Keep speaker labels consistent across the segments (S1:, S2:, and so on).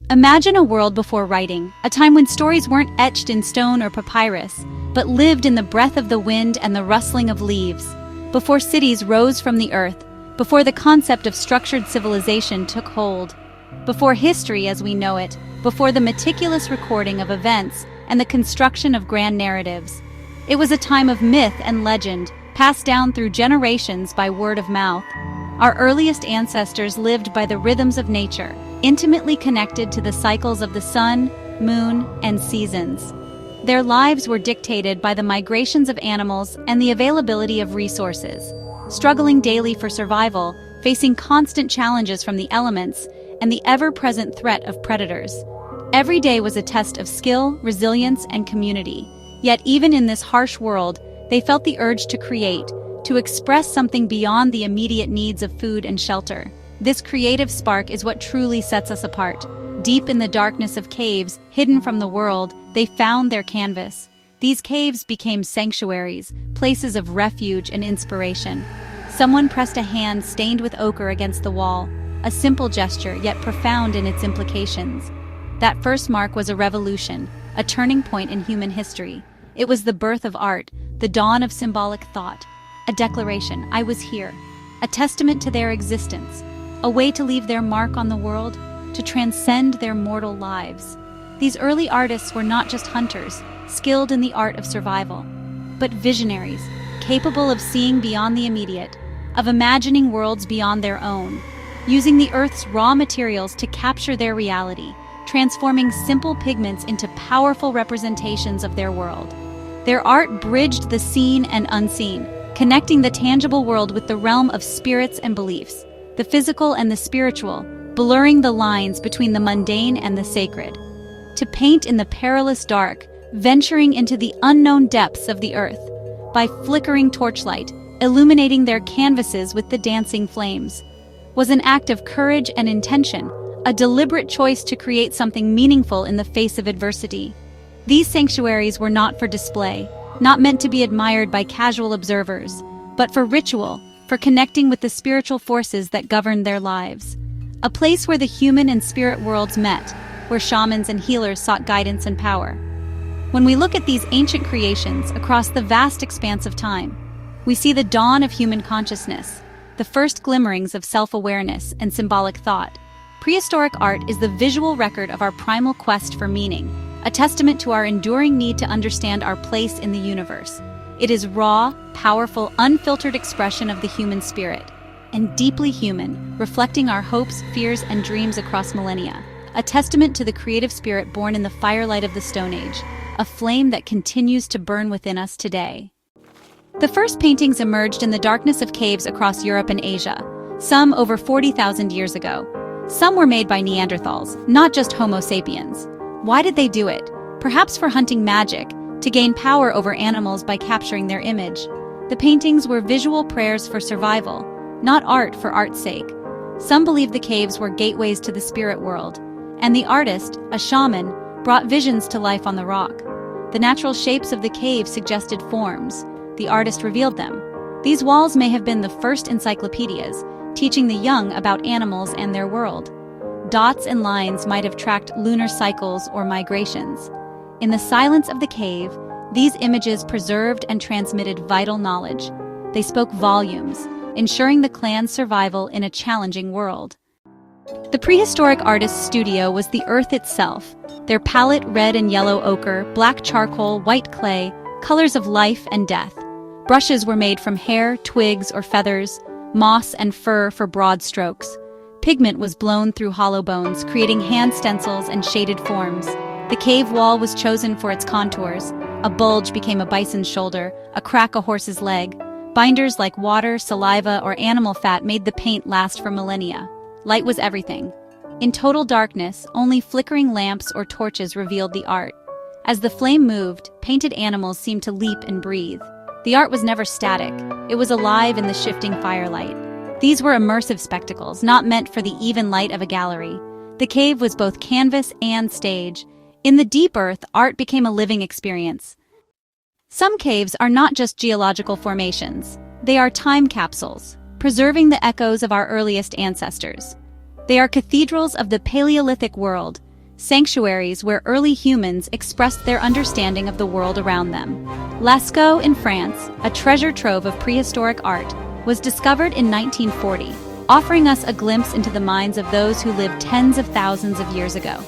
S1: Imagine a world before writing, a time when stories weren't etched in stone or papyrus, but lived in the breath of the wind and the rustling of leaves. Before cities rose from the earth, before the concept of structured civilization took hold. Before history as we know it, before the meticulous recording of events and the construction of grand narratives. It was a time of myth and legend, passed down through generations by word of mouth. Our earliest ancestors lived by the rhythms of nature, intimately connected to the cycles of the sun, moon, and seasons. Their lives were dictated by the migrations of animals and the availability of resources, struggling daily for survival, facing constant challenges from the elements, and the ever-present threat of predators. Every day was a test of skill, resilience, and community. Yet even in this harsh world, they felt the urge to create, to express something beyond the immediate needs of food and shelter. This creative spark is what truly sets us apart. Deep in the darkness of caves, hidden from the world, they found their canvas. These caves became sanctuaries, places of refuge and inspiration. Someone pressed a hand stained with ochre against the wall, a simple gesture yet profound in its implications. That first mark was a revolution, a turning point in human history. It was the birth of art, the dawn of symbolic thought, a declaration, I was here, a testament to their existence, a way to leave their mark on the world, to transcend their mortal lives. These early artists were not just hunters, skilled in the art of survival, but visionaries, capable of seeing beyond the immediate, of imagining worlds beyond their own, using the Earth's raw materials to capture their reality, transforming simple pigments into powerful representations of their world. Their art bridged the seen and unseen, connecting the tangible world with the realm of spirits and beliefs, the physical and the spiritual, blurring the lines between the mundane and the sacred. To paint in the perilous dark, venturing into the unknown depths of the earth, by flickering torchlight, illuminating their canvases with the dancing flames, was an act of courage and intention, a deliberate choice to create something meaningful in the face of adversity. These sanctuaries were not for display, not meant to be admired by casual observers, but for ritual, for connecting with the spiritual forces that governed their lives. A place where the human and spirit worlds met, where shamans and healers sought guidance and power. When we look at these ancient creations across the vast expanse of time, we see the dawn of human consciousness, the first glimmerings of self-awareness and symbolic thought. Prehistoric art is the visual record of our primal quest for meaning, a testament to our enduring need to understand our place in the universe. It is raw, powerful, unfiltered expression of the human spirit, and deeply human, reflecting our hopes, fears, and dreams across millennia. A testament to the creative spirit born in the firelight of the Stone Age, a flame that continues to burn within us today. The first paintings emerged in the darkness of caves across Europe and Asia, some over 40,000 years ago. Some were made by Neanderthals, not just Homo sapiens. Why did they do it? Perhaps for hunting magic, to gain power over animals by capturing their image. The paintings were visual prayers for survival, not art for art's sake. Some believe the caves were gateways to the spirit world, and the artist, a shaman, brought visions to life on the rock. The natural shapes of the cave suggested forms. The artist revealed them. These walls may have been the first encyclopedias, teaching the young about animals and their world. Dots and lines might have tracked lunar cycles or migrations. In the silence of the cave, these images preserved and transmitted vital knowledge. They spoke volumes, ensuring the clan's survival in a challenging world. The prehistoric artist's studio was the earth itself. Their palette, red and yellow ochre, black charcoal, white clay, colors of life and death. Brushes were made from hair, twigs, or feathers, moss and fur for broad strokes. Pigment was blown through hollow bones, creating hand stencils and shaded forms. The cave wall was chosen for its contours. A bulge became a bison's shoulder, a crack a horse's leg. Binders like water, saliva, or animal fat made the paint last for millennia. Light was everything. In total darkness, only flickering lamps or torches revealed the art. As the flame moved, painted animals seemed to leap and breathe. The art was never static. It was alive in the shifting firelight. These were immersive spectacles, not meant for the even light of a gallery. The cave was both canvas and stage. In the deep earth, art became a living experience. Some caves are not just geological formations. They are time capsules, preserving the echoes of our earliest ancestors. They are cathedrals of the Paleolithic world, sanctuaries where early humans expressed their understanding of the world around them. Lascaux in France, a treasure trove of prehistoric art, was discovered in 1940, offering us a glimpse into the minds of those who lived tens of thousands of years ago.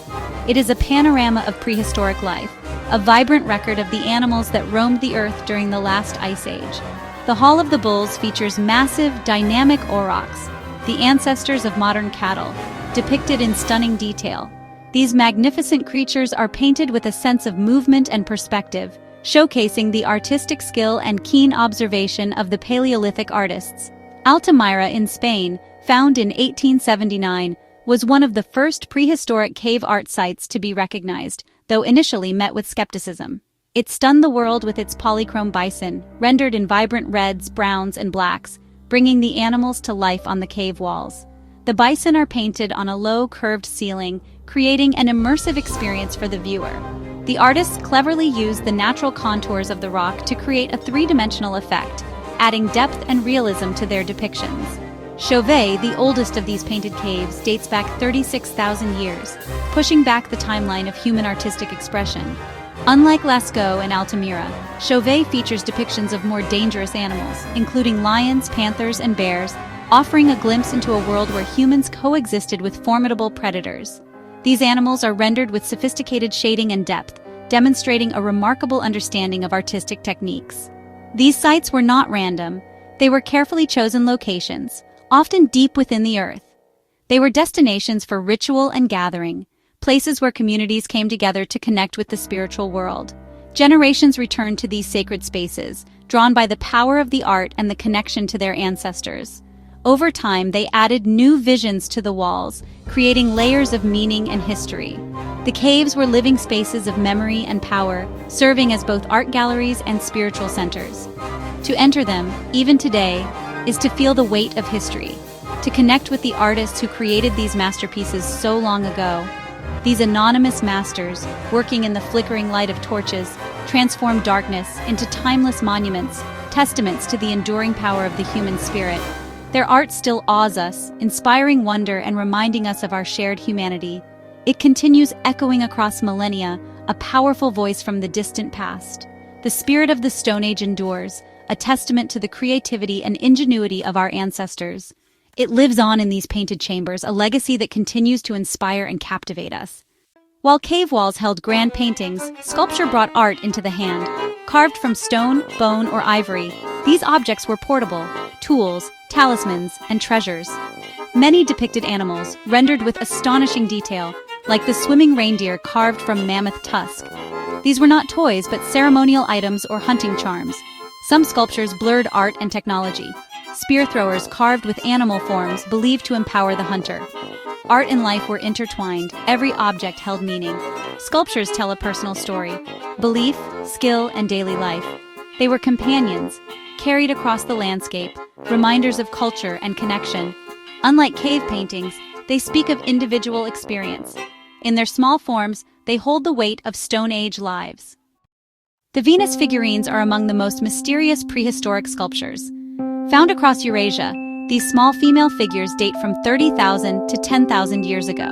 S1: It is a panorama of prehistoric life, a vibrant record of the animals that roamed the earth during the last ice age. The Hall of the Bulls features massive, dynamic aurochs, the ancestors of modern cattle, depicted in stunning detail. These magnificent creatures are painted with a sense of movement and perspective, showcasing the artistic skill and keen observation of the Paleolithic artists. Altamira in Spain, found in 1879, was one of the first prehistoric cave art sites to be recognized, though initially met with skepticism. It stunned the world with its polychrome bison, rendered in vibrant reds, browns, and blacks, bringing the animals to life on the cave walls. The bison are painted on a low, curved ceiling, creating an immersive experience for the viewer. The artists cleverly used the natural contours of the rock to create a three-dimensional effect, adding depth and realism to their depictions. Chauvet, the oldest of these painted caves, dates back 36,000 years, pushing back the timeline of human artistic expression. Unlike Lascaux and Altamira, Chauvet features depictions of more dangerous animals, including lions, panthers, and bears, offering a glimpse into a world where humans coexisted with formidable predators. These animals are rendered with sophisticated shading and depth, demonstrating a remarkable understanding of artistic techniques. These sites were not random. They were carefully chosen locations, often deep within the earth. They were destinations for ritual and gathering, places where communities came together to connect with the spiritual world. Generations returned to these sacred spaces, drawn by the power of the art and the connection to their ancestors. Over time, they added new visions to the walls, creating layers of meaning and history. The caves were living spaces of memory and power, serving as both art galleries and spiritual centers. To enter them, even today, is to feel the weight of history, to connect with the artists who created these masterpieces so long ago. These anonymous masters, working in the flickering light of torches, transform darkness into timeless monuments, testaments to the enduring power of the human spirit. Their art still awes us, inspiring wonder and reminding us of our shared humanity. It continues echoing across millennia, a powerful voice from the distant past. The spirit of the Stone Age endures, a testament to the creativity and ingenuity of our ancestors. It lives on in these painted chambers, a legacy that continues to inspire and captivate us. While cave walls held grand paintings, sculpture brought art into the hand. Carved from stone, bone, or ivory, these objects were portable, tools, talismans, and treasures. Many depicted animals, rendered with astonishing detail, like the swimming reindeer carved from mammoth tusk. These were not toys, but ceremonial items or hunting charms. Some sculptures blurred art and technology. Spear throwers carved with animal forms believed to empower the hunter. Art and life were intertwined, every object held meaning. Sculptures tell a personal story, belief, skill, and daily life. They were companions, carried across the landscape, reminders of culture and connection. Unlike cave paintings, they speak of individual experience. In their small forms, they hold the weight of Stone Age lives. The Venus figurines are among the most mysterious prehistoric sculptures. Found across Eurasia, these small female figures date from 30,000 to 10,000 years ago.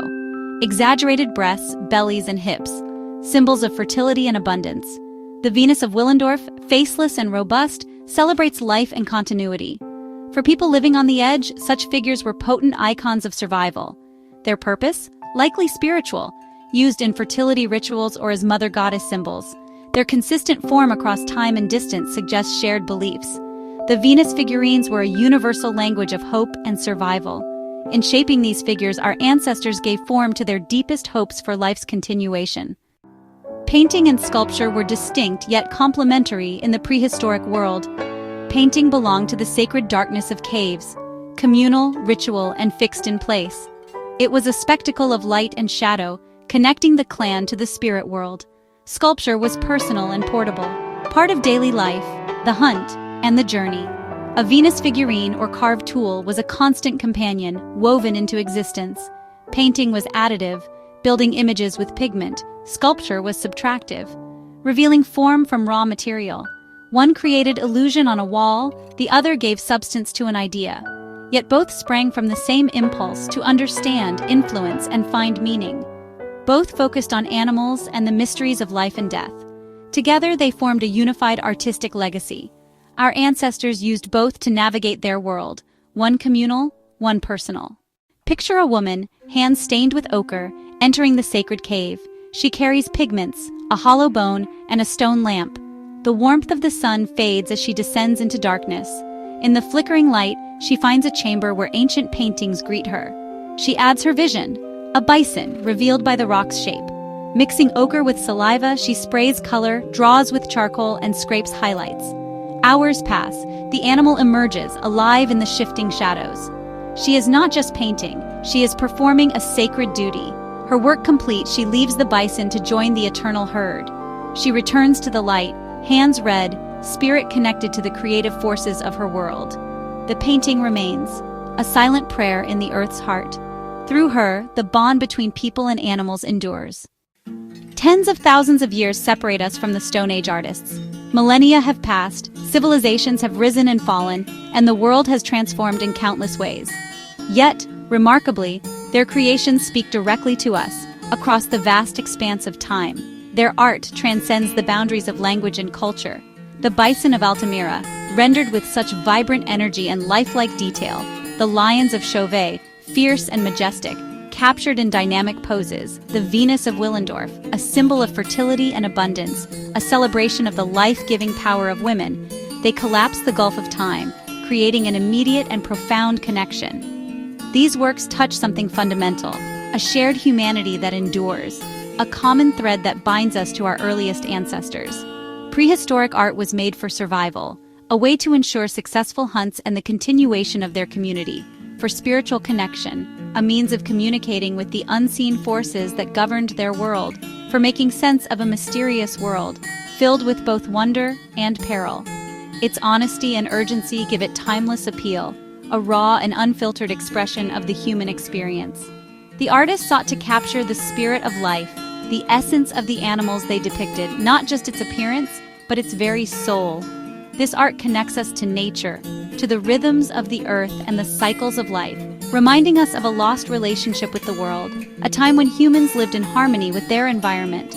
S1: Exaggerated breasts, bellies, and hips, symbols of fertility and abundance. The Venus of Willendorf, faceless and robust, celebrates life and continuity. For people living on the edge, such figures were potent icons of survival. Their purpose? Likely spiritual, used in fertility rituals or as mother goddess symbols. Their consistent form across time and distance suggests shared beliefs. The Venus figurines were a universal language of hope and survival. In shaping these figures, our ancestors gave form to their deepest hopes for life's continuation. Painting and sculpture were distinct yet complementary in the prehistoric world. Painting belonged to the sacred darkness of caves, communal, ritual, and fixed in place. It was a spectacle of light and shadow, connecting the clan to the spirit world. Sculpture was personal and portable, part of daily life, the hunt, and the journey. A Venus figurine or carved tool was a constant companion, woven into existence. Painting was additive, building images with pigment. Sculpture was subtractive, revealing form from raw material. One created illusion on a wall, the other gave substance to an idea. Yet both sprang from the same impulse to understand, influence, and find meaning. both focused on animals and the mysteries of life and death. Together, they formed a unified artistic legacy. Our ancestors used both to navigate their world, one communal, one personal. Picture a woman, hands stained with ochre, entering the sacred cave. She carries pigments, a hollow bone, and a stone lamp. The warmth of the sun fades as she descends into darkness. In the flickering light, she finds a chamber where ancient paintings greet her. She adds her vision, a bison revealed by the rock's shape. Mixing ochre with saliva, she sprays color, draws with charcoal, and scrapes highlights. Hours pass. The animal emerges, alive in the shifting shadows. She is not just painting, she is performing a sacred duty. Her work complete, she leaves the bison to join the eternal herd. She returns to the light, hands red, spirit connected to the creative forces of her world. The painting remains, a silent prayer in the earth's heart. Through her, the bond between people and animals endures. Tens of thousands of years separate us from the Stone Age artists. Millennia have passed, civilizations have risen and fallen, and the world has transformed in countless ways. Yet, remarkably, their creations speak directly to us, across the vast expanse of time. Their art transcends the boundaries of language and culture. The bison of Altamira, rendered with such vibrant energy and lifelike detail, the lions of Chauvet, fierce and majestic, captured in dynamic poses, the Venus of Willendorf, a symbol of fertility and abundance, a celebration of the life-giving power of women, they collapse the gulf of time, creating an immediate and profound connection. These works touch something fundamental, a shared humanity that endures, a common thread that binds us to our earliest ancestors. Prehistoric art was made for survival, a way to ensure successful hunts and the continuation of their community, for spiritual connection, a means of communicating with the unseen forces that governed their world, for making sense of a mysterious world, filled with both wonder and peril. Its honesty and urgency give it timeless appeal, a raw and unfiltered expression of the human experience. The artists sought to capture the spirit of life, the essence of the animals they depicted, not just its appearance, but its very soul. This art connects us to nature, to the rhythms of the earth and the cycles of life, reminding us of a lost relationship with the world, a time when humans lived in harmony with their environment.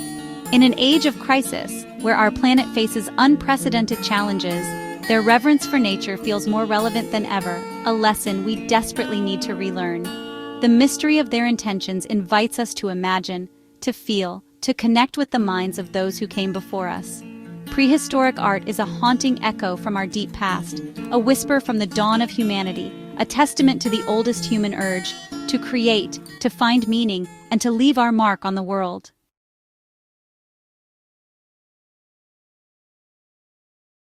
S1: In an age of crisis, where our planet faces unprecedented challenges, their reverence for nature feels more relevant than ever, a lesson we desperately need to relearn. The mystery of their intentions invites us to imagine, to feel, to connect with the minds of those who came before us. Prehistoric art is a haunting echo from our deep past, a whisper from the dawn of humanity, a testament to the oldest human urge, to create, to find meaning, and to leave our mark on the world.